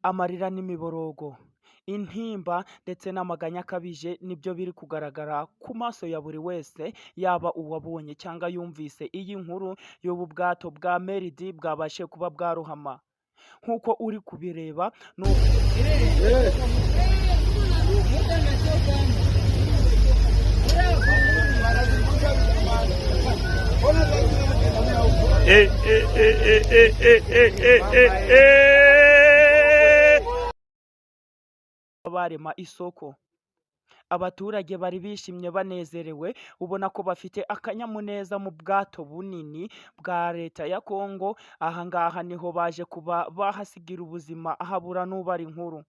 Amarira n'imiborogo, intimba ndetse n'amaganya akabije nibyo biri kugaragara ku maso ya buri wese, yaba uwabonye cyangwa yumvise iyi nkuru y'ubu bwato bwa Meridi bwabashe kuba bwarohama. Nk'uko uri kubireba ni barema isoko. Abaturage bari bishimye banezerewe, ubona ko bafite akanyamuneza mu bwato bunini bwa leta ya Kongo. Aha ngaha niho baje kuba bahasigira ubuzima, habura n'ubara inkuru.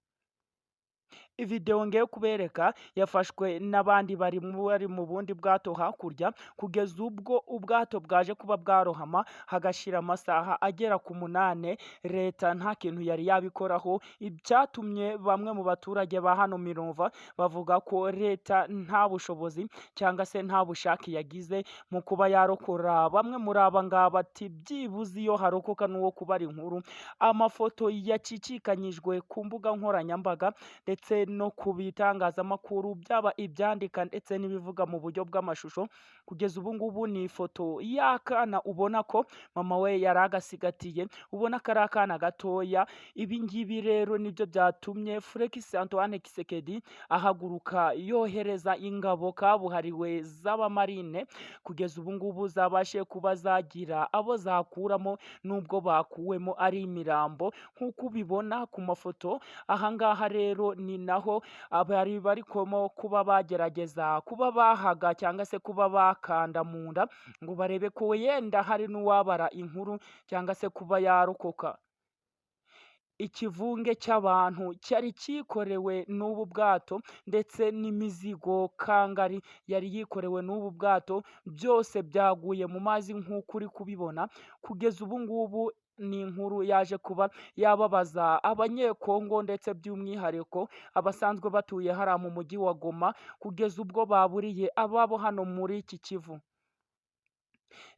Video ngiye kubereka yafashwe n'abandi bari mu bundi bwato hakurya, kugeza ubwo ubwato bwaje kuba bwarohama hagashira amasaha agera ku 8, leta nta kintu yari yabikoraho. Ibyatumye bamwe mu baturage ba hano Minova bavuga ko leta nta bushobozi cyangwa se nta bushake yagize mu kuba yarokora bamwe muri aba ngaba, ati byibuze iyo harokoka n'uwo kubara inkuru. Amafoto yacicikanyijwe ku mbuga nkoranyambaga ndetse no ku bitangazamakuru, byaba ibyandika ndetse n'ibivuga mu buryo bw'amashusho. Kugeza ubu ngubu ni ifoto y'akana ubona ko mama we yari agasigatiye, ubona ko ari akana gatoya. Ibi ngibi rero nibyo byatumye Felix Antoine Tshisekedi ahaguruka yohereza ingabo kabuhariwe z'abamarine, kugeza ubu ngubu zabashe kuba zagira abo zakuramo, nubwo bakuwemo ari imirambo nk'uko ubibona ku mafoto. Aha ngaha rero ni naho abari barikomo kuba bagerageza kuba bahaga cyangwa se kuba bakanda mu nda ngo barebe ko yenda hari n'uwabara inkuru cyangwa se kuba yarokoka. Ikivunge cy'abantu cyari cyikorewe n'ubu bwato ndetse n'imizigo kangari yari yikorewe n'ubu bwato, byose byaguye mu mazi nk'uko uri kubibona. Kugeza ubu ngubu ni inkuru yaje kuba yababaza abanyekongo ndetse by'umwihariko abasanzwe batuye hariya mu mujyi wa Goma, kugeza ubwo baburiye ababo hano muri iki Kivu.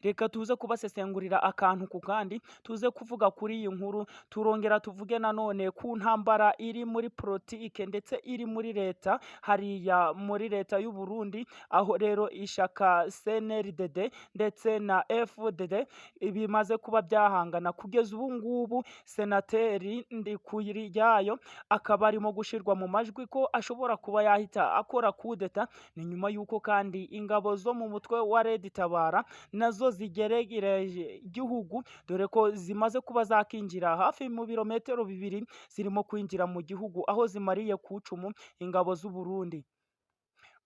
Reka tuze kubasesengurira akantu ku kandi, tuze kuvuga kuri iyi nkuru, turongera tuvuge nanone ku ntambara iri muri politike ndetse iri muri leta hariya muri leta y'u Burundi, aho rero ishaka CNRD ndetse na FDD bimaze kuba byahangana. Kugeza ubu ngubu senateri Ndikuyiryayo akaba arimo gushirwa mu majwi ko ashobora kuba yahita akora kudeta. Ni nyuma y'uko kandi ingabo zo mu mutwe wa Red Tabara nazo zigeregereje igihugu, dore ko zimaze kuba zakinjira hafi mu birometero 2 zirimo kwinjira mu gihugu, aho zimariye kucumu ingabo z'u Burundi.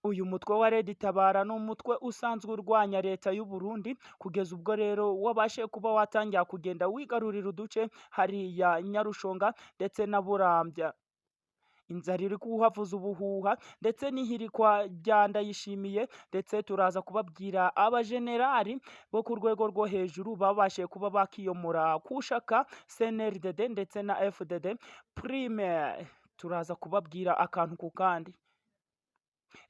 Uyu mutwe wa Red Tabara ni umutwe usanzwe urwanya leta y'u Burundi, kugeza ubwo rero wabashe kuba watangira kugenda wigarurira uduce hariya Nyarushonga ndetse na Burambya. Inzara iri kuhavuza ubuhuha ndetse n'ihirikwa rya Ndayishimiye, ndetse turaza kubabwira abajenerali bo ku rwego rwo hejuru babashe kuba bakiyomora kushaka CNRD ndetse na FDD prime. Turaza kubabwira akantu ku kandi.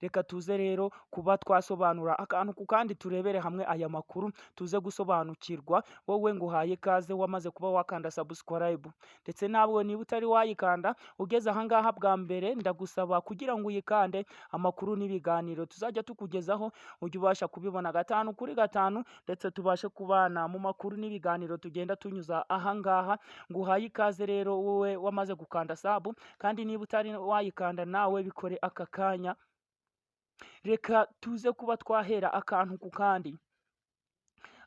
Reka tuze rero kuba twasobanura akantu ku kandi, turebere hamwe aya makuru tuze gusobanukirwa. Wowe nguhaye kaze wamaze kuba wakanda subscribe, ndetse nawe niba utari wayikanda ugeze aha ngaha bwa mbere, ndagusaba kugira ngo uyikande. Amakuru n'ibiganiro tuzajya tukugezaho ujye ubasha kubibona 5 kuri 5, ndetse tubashe kubana mu makuru n'ibiganiro tugenda tunyuza aha ngaha. Nguhaye ikaze rero wowe wamaze gukanda sub, kandi niba utari wayikanda nawe bikore aka kanya. Reka tuze kuba twahera akantu ku kandi.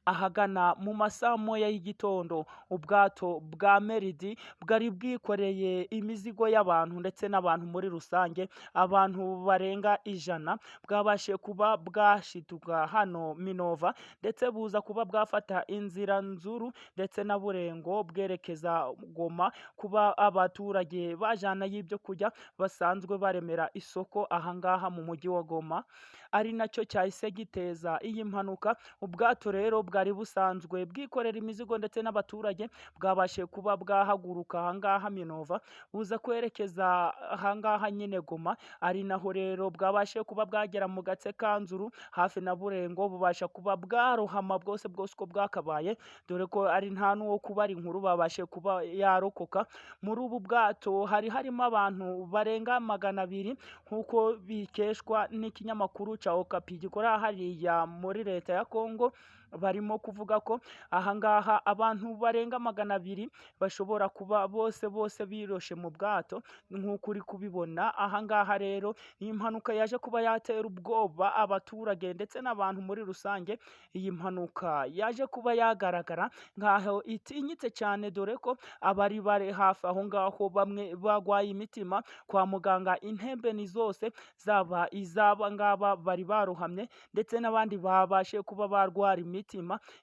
Ahagana mu masaha moya y'igitondo, ubwato bwa Meridi bwari bwikoreye imizigo y'abantu ndetse n'abantu muri rusange. Abantu barenga 100 bwabashe kuba bwashituka hano Minova, ndetse buza kuba bwafata inzira nzuru ndetse na Burengo bwerekeza Goma, kuba abaturage bajana y'ibyo kujya basanzwe baremera isoko aha ngaha mu mujyi wa Goma, ari nacyo cyahise giteza iyi mpanuka. Ubwato rero bwari busanzwe bwikorera imizigo ndetse n'abaturage bwabashe kuba bwahaguruka aha ngaha Minova buza kwerekeza aha ngaha nyine Goma, ari naho rero bwabashe kuba bwagera mu gace ka Nzuru hafi na Burengo, bubasha kuba bwarohama bwose bwose uko bwakabaye, dore ko ari nta n'uwo kubara inkuru babashe kuba yarokoka. Muri ubu bwato hari harimo abantu barenga 200 nk'uko bikeshwa n'ikinyamakuru ca Okapi gikorera hariya muri leta ya Kongo. Barimo kuvuga ko aha ngaha abantu barenga 200 bashobora kuba bose biroshe mu bwato nk'uko uri kubibona. Aha ngaha rero iyi mpanuka yaje kuba yatera ubwoba abaturage ndetse n'abantu muri rusange. Iyi mpanuka yaje kuba yagaragara nk'aho itinyitse cyane, dore ko abari bare hafi aho ngaho bamwe bagwaye imitima kwa muganga, intembe ni zose zaba izaba ngaba bari barohamye ndetse n'abandi babashe kuba barwara imitima.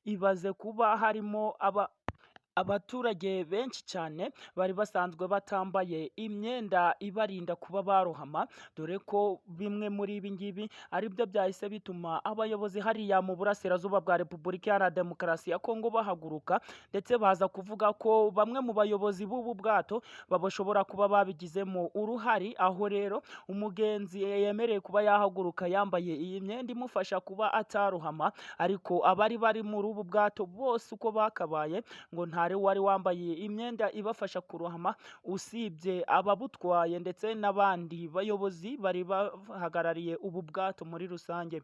Ibaze kuba harimo abaturage benshi cyane bari basanzwe batambaye imyenda ibarinda kuba barohama, dore ko bimwe muri ibi ngibi ari byo byahise bituma abayobozi hariya mu burasirazuba bwa Repubulika Iharanira Demokarasi ya Kongo bahaguruka ndetse baza kuvuga ko bamwe mu bayobozi b'ubu bwato bashobora kuba babigizemo uruhari, aho rero umugenzi yemereye kuba yahaguruka yambaye iyi myenda imufasha kuba atarohama, ariko abari bari muri ubu bwato bose uko bakabaye ngo ntari wari wambaye imyenda ibafasha kurohama usibye ababutwaye ndetse n'abandi bayobozi bari bahagarariye ubu bwato muri rusange.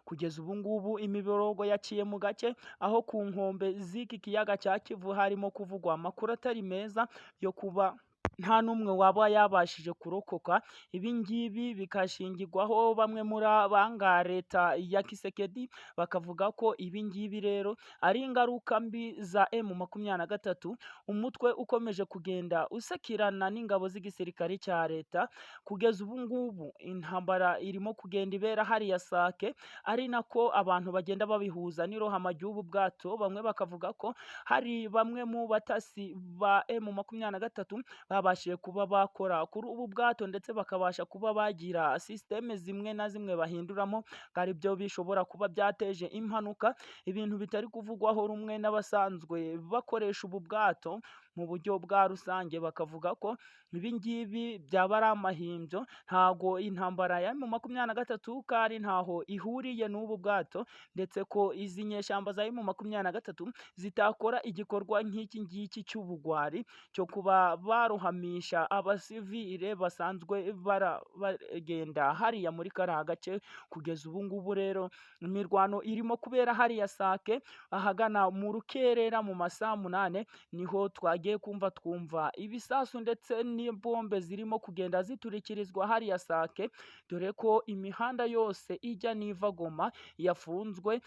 Kugeza ubu ngubu imiborogo yaciye mu gace aho ku nkombe z'iki kiyaga cya Kivu harimo kuvugwa amakuru atari meza yo kuba nta n'umwe waba yabashije kurokoka. Ibi ngibi bikashingirwaho bamwe muri abanga leta ya Kisekedi bakavuga ko ibi ngibi rero ari ingaruka mbi za M23, umutwe ukomeje kugenda usakirana n'ingabo z'igisirikare cya leta. Kugeza ubu ngubu intambara irimo kugenda ibera hariya Sake, ari nako abantu bagenda babihuza n'irohama ry'ubu bwato. Bamwe bakavuga ko hari bamwe mu batasi ba M23 babashije kuba bakora kuri ubu bwato ndetse bakabasha kuba bagira systeme zimwe na zimwe bahinduramo, ari byo bishobora kuba byateje impanuka, ibintu bitari kuvugwaho rumwe n'abasanzwe bakoresha ubu bwato mu buryo bwa rusange. Bakavuga ko ibi ngibi byaba ari amahimbyo, ntago intambara ya M23 kari ntaho ihuriye n'ubu bwato, ndetse ko izi nyeshyamba za M23 zitakora igikorwa nk'iki ngiki cy'ubugwari cyo kuba barohamisha abasivile basanzwe bagenda hariya muri kariya gace. Kugeza ubu ngubu rero imirwano irimo kubera hariya Sake ahagana mu rukerera mu masaha 8 niho twagiye twumva ibisasu ndetse n'ibombe zirimo kugenda ziturikirizwa hariya Sake, dore ko imihanda yose ijya n'iva Goma yafunzwe.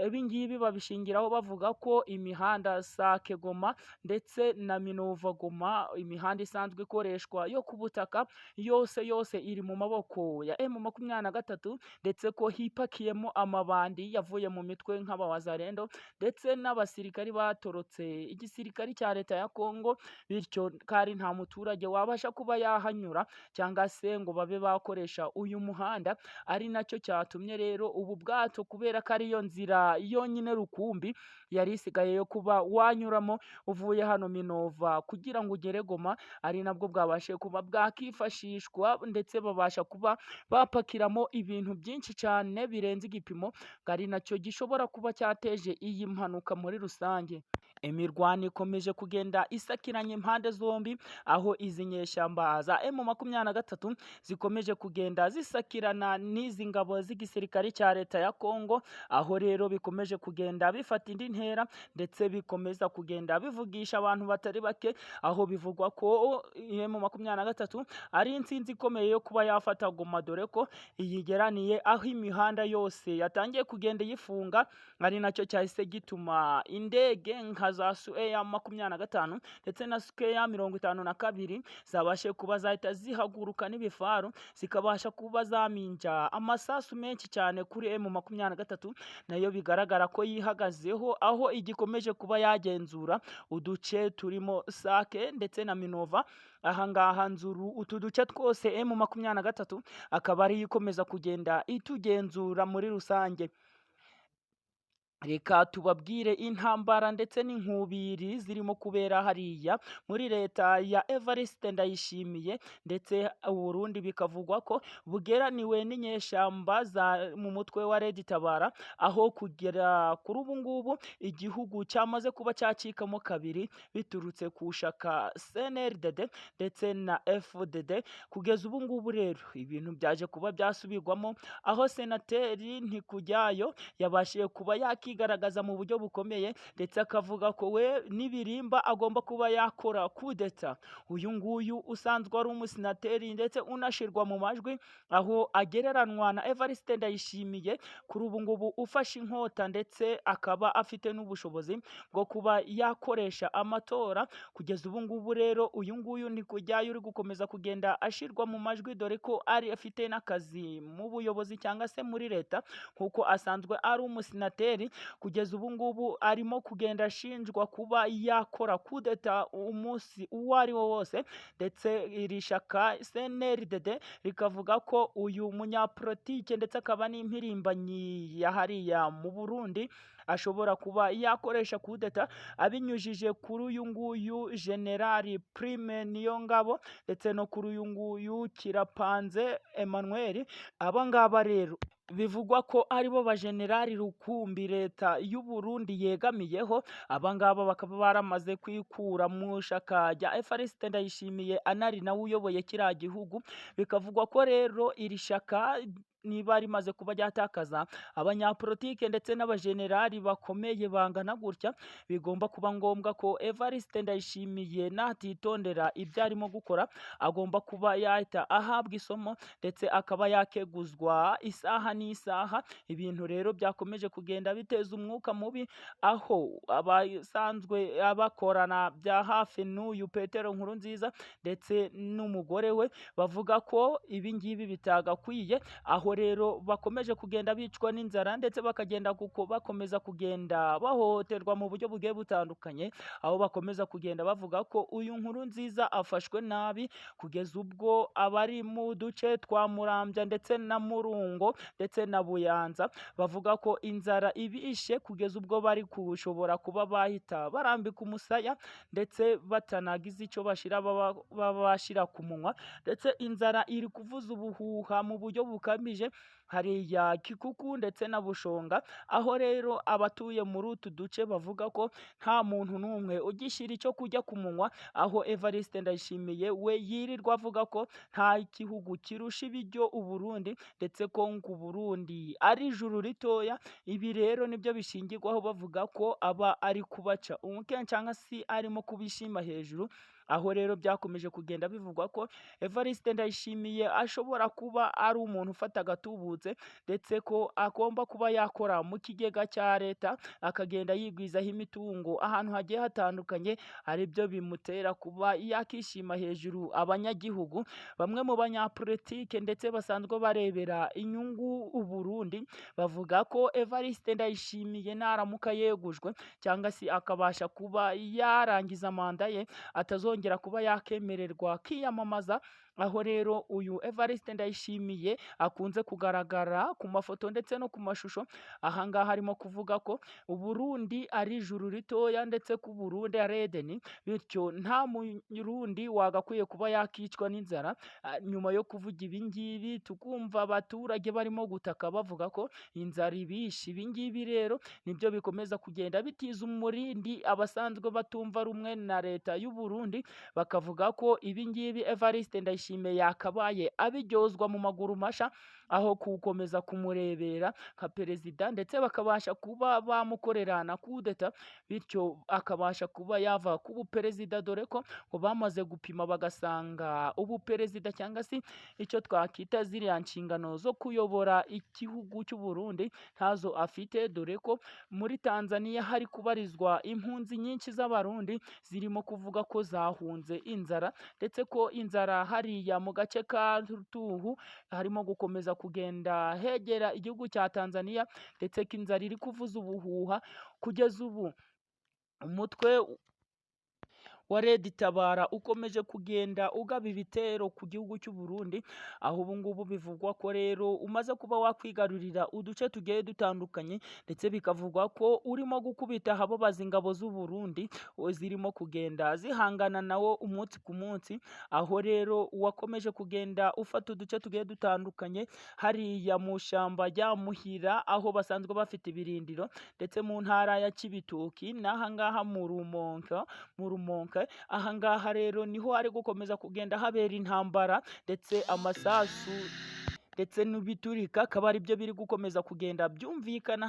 Ibi ngibi babishingiraho bavuga ko imihanda Sake Goma ndetse na Minova Goma, imihanda isanzwe ikoreshwa yo ku butaka yose iri mu maboko ya M23, ndetse ko hipakiyemo amabandi yavuye mu mitwe nk'abawazarendo ndetse n'abasirikari batorotse igisirikari cya leta ya Kongo, bityo kari nta muturage wabasha kuba yahanyura cyangwa se ngo babe bakoresha uyu muhanda. Ari nacyo cyatumye rero ubu bwato, kubera ko ariyo nzira yonyine rukumbi yari isigaye yo kuba wanyuramo uvuye hano Minova kugira ngo ugere Goma, ari nabwo bwabashe kuba bwakifashishwa ndetse babasha kuba bapakiramo ibintu byinshi cyane birenze igipimo, ari nacyo gishobora kuba cyateje iyi mpanuka muri rusange. Imirwano ikomeje kugenda isakiranye impande zombi, aho izi nyeshyamba za M23 zikomeje kugenda zisakirana n'izi ngabo z'igisirikare cya leta ya Kongo, aho rero bikomeje kugenda bifata indi ntera ndetse bikomeza kugenda bivugisha abantu batari bake, aho bivugwa ko M23 ari intsinzi ikomeye yo kuba yafata Goma, dore ko iyigeraniye aho imihanda yose yatangiye kugenda yifunga, ari nacyo cyahise gituma indege nka za Sueya 25 ndetse na Sueya 52 zabashe kuba zahita zihaguruka n'ibifaru zikabasha kuba zaminja amasasu menshi cyane kuri M23, nayo bigaragara ko yihagazeho, aho igikomeje kuba yagenzura uduce turimo Sake ndetse na Minova. Aha ngaha Nzuru, utu duce twose M23 akaba ari ikomeza kugenda itugenzura muri rusange. reka tubabwire intambara ndetse n'inkubiri zirimo kubera hariya muri leta ya Evariste Ndayishimiye, ndetse Uburundi bikavugwa ko bugeraniwe n'inyeshyamba mu mutwe wa Red Tabara, aho kugera kuri ubu ngubu igihugu cyamaze kuba cyacikamo kabiri biturutse ku shaka CNRD ndetse na FDD. Kugeza ubu ngubu rero ibintu byaje kuba byasubirwamo, aho senateri Ntikujyayo yabashije kuba yakigaragaza mu buryo bukomeye, ndetse akavuga ko we n'ibirimba agomba kuba yakora kudeta. Uyu nguyu usanzwe ari umusenateri ndetse unashirwa mu majwi, aho agereranwa na Evariste Ndayishimiye kuri ubu ngubu ufashe inkota, ndetse akaba afite n'ubushobozi bwo kuba yakoresha amatora. Kugeza ubu ngubu rero uyu nguyu Ntikujyayo uri gukomeza kugenda ashirwa mu majwi, dore ko ari afite n'akazi mu buyobozi cyangwa se muri leta, kuko asanzwe ari umusenateri. Kugeza ubu ngubu arimo kugenda ashinjwa kuba yakora kudeta umunsi uwo ari wo wose, ndetse iri shaka CNRD rikavuga ko uyu munyapolitike ndetse akaba n'impirimbanyi ya hariya mu Burundi ashobora kuba yakoresha kudeta abinyujije kuri uyu nguyu Generali Prime Niyongabo ndetse no kuri uyu nguyu Kirapanze Emmanuel. Aba ngaba rero bivugwa ko aribo bajenerali rukumbi leta y'u Burundi yegamiyeho. Aba ngaba bakaba baramaze kwikura mu shaka rya Evariste Ndayishimiye, anari nawe uyoboye kiriya gihugu. Bikavugwa ko rero iri shaka niba rimaze kuba ryatakaza abanyapolitike ndetse n'abajenerali bakomeye bangana gutya, bigomba kuba ngombwa ko Evariste Ndayishimiye natitondera ibyo arimo gukora, agomba kuba yahita ahabwa isomo ndetse akaba yakeguzwa isaha n'isaha. Ibintu rero byakomeje kugenda biteza umwuka mubi, aho abasanzwe abakorana bya hafi n'uyu Petero Nkurunziza ndetse n'umugore we bavuga ko ibi ngibi bitagakwiye, aho rero bakomeje kugenda bicwa n'inzara ndetse bakagenda kuko bakomeza kugenda bahohoterwa mu buryo bugiye butandukanye, aho bakomeza kugenda bavuga ko uyu Nkurunziza afashwe nabi, kugeza ubwo abari mu duce twa Murambya ndetse na Murungo ndetse na Buyanza bavuga ko inzara ibishe, kugeza ubwo bari kushobora kuba bahita barambika umusaya ndetse batanagize icyo bashira bashira ku munwa, ndetse inzara iri kuvuza ubuhuha mu buryo bukabije hariya Kikuku ndetse na Bushonga, aho rero abatuye muri utu duce bavuga ko nta muntu n'umwe ugishyira icyo kujya ku munwa, aho Evariste Ndayishimiye we yirirwa avuga ko nta gihugu kirusha ibiryo Uburundi, ndetse ko ngo Uburundi ari ijuru ritoya. Ibi rero nibyo bishingirwaho bavuga ko aba ari kubaca umukenke cyangwa se arimo kubishima hejuru, aho rero byakomeje kugenda bivugwa ko Evariste Ndayishimiye ashobora kuba ari umuntu ufata agatubutse, ndetse ko agomba kuba yakora mu kigega cya leta akagenda yigwizaho imitungo ahantu hagiye hatandukanye, ari byo bimutera kuba yakishima hejuru abanyagihugu. Bamwe mu banyapolitike ndetse basanzwe barebera inyungu Uburundi bavuga ko Evariste Ndayishimiye naramuka yegujwe cyangwa se akabasha kuba yarangiza manda ye, atazongera kuba yakemererwa kwiyamamaza, aho rero uyu Evariste Ndayishimiye akunze kugaragara ku mafoto ndetse no ku mashusho. Ahangaha harimo kuvuga ko Uburundi ari ijuru ritoya ndetse ko Uburundi ari Edeni, bityo nta murundi wagakwiye kuba yakicwa n'inzara. Nyuma yo kuvuga ibi ngibi tukumva abaturage barimo gutaka bavuga ko inzara ibishe. Ibi ngibi rero nibyo bikomeza kugenda bitiza umurindi abasanzwe batumva rumwe na leta y'u Burundi, bakavuga ko ibi ngibi Evariste Ndayishimiye yakabaye abiryozwa mu maguru masha, aho gukomeza kumurebera nka perezida, ndetse bakabasha kuba bamukorera na kudeta, bityo akabasha kuba yava ku buperezida, dore ko ngo bamaze gupima bagasanga ubuperezida cyangwa se icyo twakita ziriya nshingano zo kuyobora igihugu cy'u Burundi ntazo afite, dore ko muri Tanzania hari kubarizwa impunzi nyinshi z'abarundi zirimo kuvuga ko zahunze inzara, ndetse ko inzara hariya mu gace ka Tuhu harimo gukomeza kugenda hegera igihugu cya Tanzania, ndetse ko inzara iri kuvuza ubuhuha. Kugeza ubu umutwe wa Red Tabara ukomeje kugenda ugaba ibitero ku gihugu cy'u Burundi, aho ubu ngubu bivugwa ko rero umaze kuba wakwigarurira uduce tugiye dutandukanye, ndetse bikavugwa ko urimo gukubita ahababaza ingabo z'u Burundi zirimo kugenda zihangana nawo umunsi ku munsi, aho rero wakomeje kugenda ufata uduce tugiye dutandukanye hariya mu shyamba rya Muhira, aho basanzwe bafite ibirindiro, ndetse mu ntara ya Cibitoki n'aha ngaha mu Rumonge, aha ngaha rero niho hari gukomeza kugenda habera intambara, ndetse amasasu ndetse n'ibiturika akaba ari byo biri gukomeza kugenda byumvikana